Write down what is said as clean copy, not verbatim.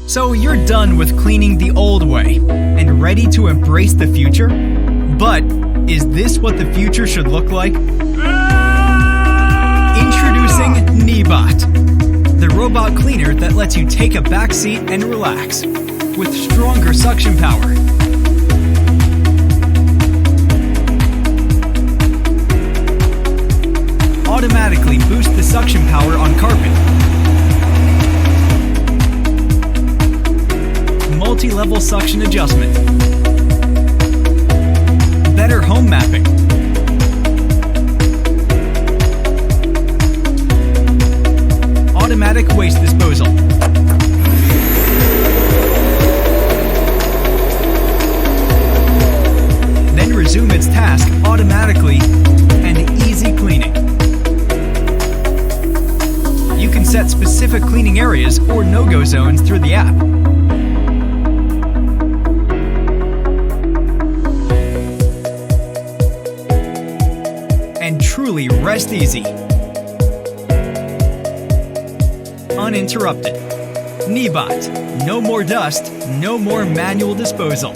So you're done with cleaning the old way and ready to embrace the future? But is this what the future should look like? Introducing Neabot, the robot cleaner that lets you take a back seat and relax, with stronger suction power. Automatically boost the suction power on carpet. Multi-level suction adjustment. Better home mapping. Automatic waste disposal. Then resume its task automatically and easy cleaning. You can set specific cleaning areas or no-go zones through the app. And truly rest easy. Uninterrupted. Neabot. No more dust, no more manual disposal.